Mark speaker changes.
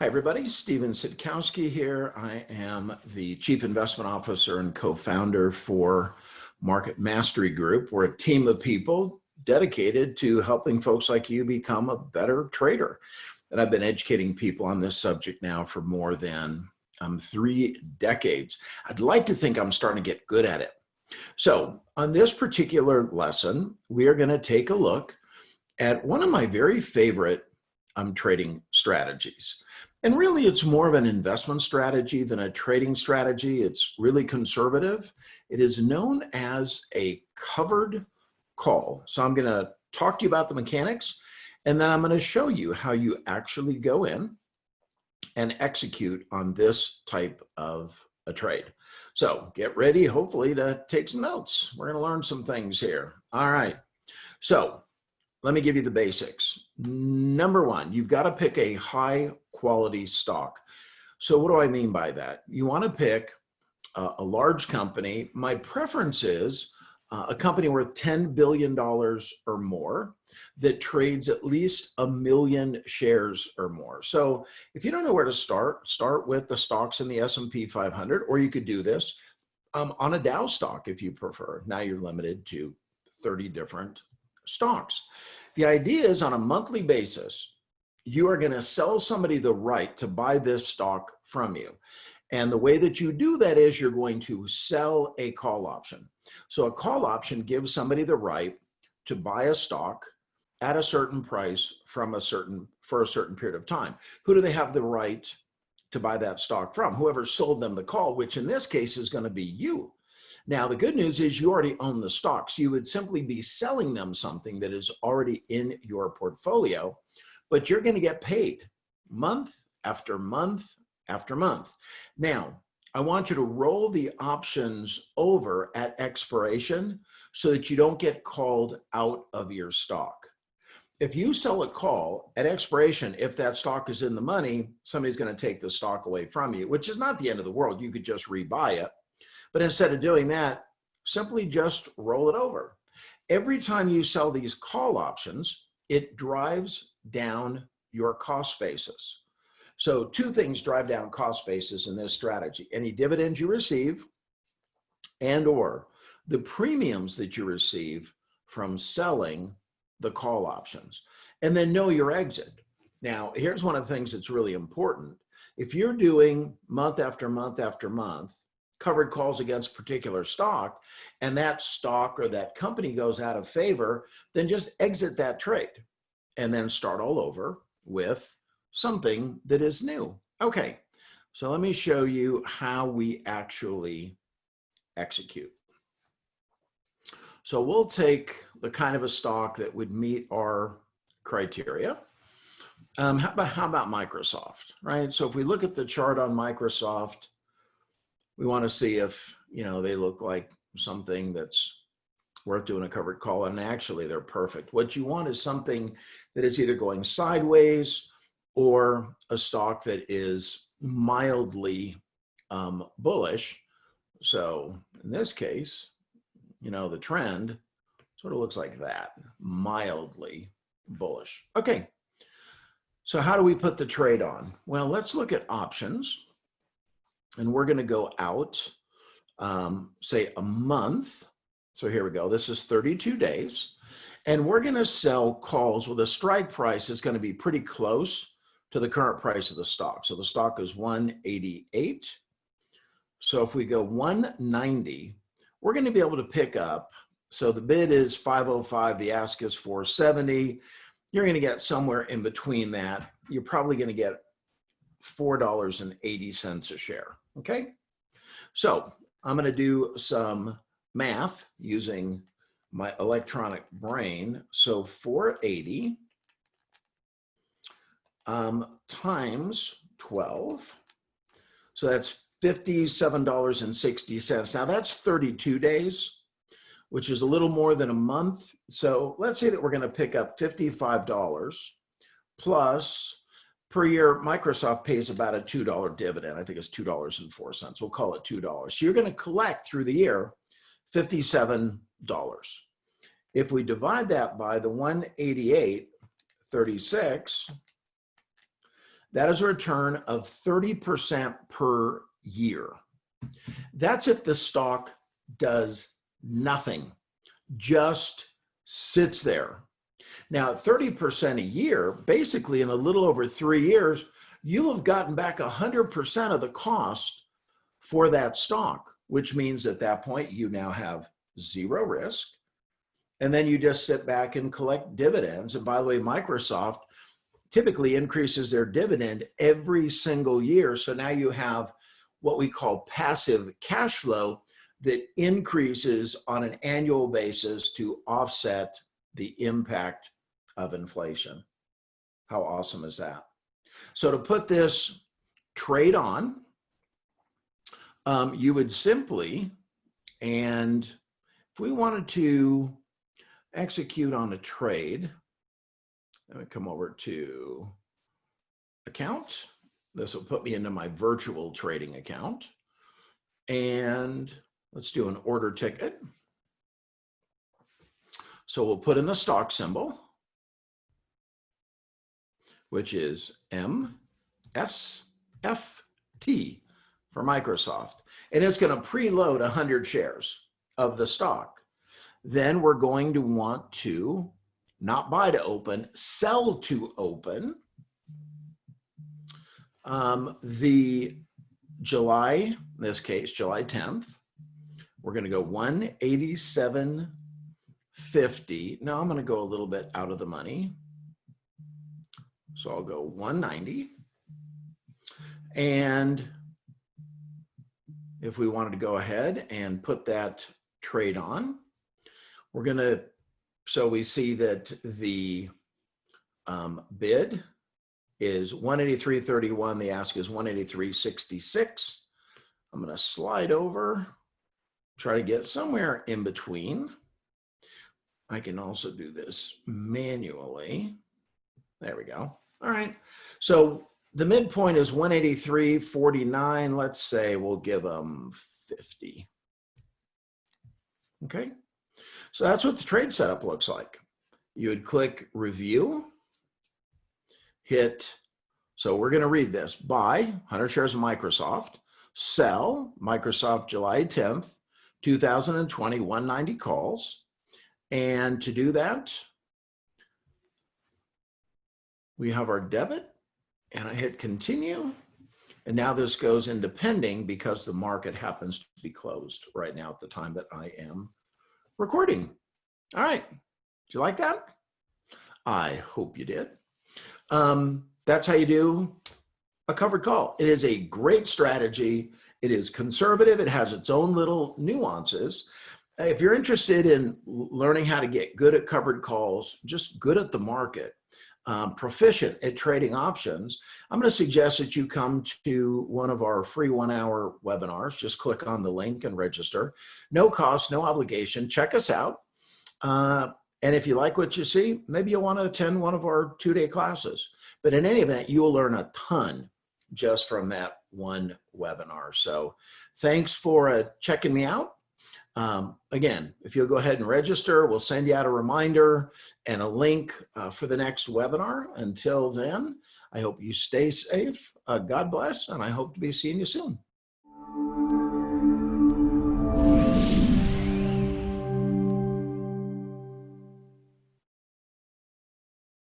Speaker 1: Hi, everybody. Steven Sitkowski here. I am the Chief Investment Officer and co-founder for Market Mastery Group. We're a team of people dedicated to helping folks like you become a better trader. And I've been educating people on this subject now for more than 3 decades. I'd like to think I'm starting to get good at it. So on this particular lesson, we are going to take a look at one of my very favorite trading strategies. And really, it's more of an investment strategy than a trading strategy. It's really conservative. It is known as a covered call. So I'm going to talk to you about the mechanics, and then I'm going to show you how you actually go in and execute on this type of a trade. So get ready, hopefully, to take some notes. We're going to learn some things here. All right. So let me give you the basics. Number one, you've got to pick a high quality stock. So what do I mean by that? You want to pick a large company. My preference is a company worth $10 billion or more that trades at least 1 million shares or more. So if you don't know where to start with the stocks in the S&P 500, or you could do this on a Dow stock if you prefer. Now you're limited to 30 different stocks. The idea is on a monthly basis, you are going to sell somebody the right to buy this stock from you. And the way that you do that is you're going to sell a call option. So a call option gives somebody the right to buy a stock at a certain price for a certain period of time. Who do they have the right to buy that stock from? Whoever sold them the call, which in this case is going to be you. Now, the good news is you already own the stocks. You would simply be selling them something that is already in your portfolio, but you're going to get paid month after month after month. Now, I want you to roll the options over at expiration so that you don't get called out of your stock. If you sell a call at expiration, if that stock is in the money, somebody's going to take the stock away from you, which is not the end of the world. You could just rebuy it. But instead of doing that, simply just roll it over. Every time you sell these call options, it drives down your cost basis. So 2 things drive down cost basis in this strategy: any dividends you receive and or the premiums that you receive from selling the call options. And then know your exit. Now, here's one of the things that's really important. If you're doing month after month after month covered calls against particular stock, and that stock or that company goes out of favor, then just exit that trade and then start all over with something that is new. Okay, so let me show you how we actually execute. So we'll take the kind of a stock that would meet our criteria. How about Microsoft, right? So if we look at the chart on Microsoft, we want to see if, they look like something that's worth doing a covered call, and actually they're perfect. What you want is something that is either going sideways or a stock that is mildly bullish. So in this case, the trend sort of looks like that, mildly bullish. Okay, so how do we put the trade on? Well, let's look at options. And we're going to go out, say, a month. So here we go. This is 32 days. And we're going to sell calls with a strike price that's going to be pretty close to the current price of the stock. So the stock is 188. So if we go 190, we're going to be able to pick up. So the bid is 505. The ask is 470. You're going to get somewhere in between that. You're probably going to get $4.80 a share. Okay, so I'm going to do some math using my electronic brain. So 480 times 12. So that's $57.60. Now that's 32 days, which is a little more than a month. So let's say that we're going to pick up $55 plus. Per year, Microsoft pays about a $2 dividend. I think it's $2.04. We'll call it $2. So you're going to collect through the year $57. If we divide that by the 188.36, That is a return of 30% per year. That's if the stock does nothing, just sits there. Now, 30% a year, basically in a little over 3 years, you'll have gotten back 100% of the cost for that stock, which means at that point you now have zero risk. And then you just sit back and collect dividends. And by the way, Microsoft typically increases their dividend every single year. So now you have what we call passive cash flow that increases on an annual basis to offset the impact of inflation. How awesome is that? So to put this trade on, you would simply, and if we wanted to execute on a trade, let me come over to account. This will put me into my virtual trading account. And let's do an order ticket. So we'll put in the stock symbol, which is MSFT for Microsoft. And it's going to preload 100 shares of the stock. Then we're going to want to not buy to open, sell to open. The July, in this case, July 10th, we're going to go 187.50. Now I'm going to go a little bit out of the money. So I'll go 190. And if we wanted to go ahead and put that trade on, we're going to, so we see that the bid is 183.31. The ask is 183.66. I'm going to slide over, try to get somewhere in between. I can also do this manually. There we go. All right. So the midpoint is 183.49. Let's say we'll give them 50. Okay. So that's what the trade setup looks like. You would click review, hit, so we're going to read this, buy 100 shares of Microsoft, sell Microsoft July 10th, 2020, 190 calls. And to do that, we have our debit, and I hit continue. And now this goes into pending because the market happens to be closed right now at the time that I am recording. All right. Did you like that? I hope you did. That's how you do a covered call. It is a great strategy. It is conservative. It has its own little nuances. If you're interested in learning how to get good at covered calls, just good at the market, proficient at trading options, I'm going to suggest that you come to one of our free 1-hour webinars. Just click on the link and register. No cost, no obligation. Check us out. And if you like what you see, maybe you'll want to attend one of our 2-day classes. But in any event, you will learn a ton just from that one webinar. So thanks for checking me out. Again, if you'll go ahead and register, we'll send you out a reminder and a link for the next webinar. Until then, I hope you stay safe. God bless, and I hope to be seeing you soon.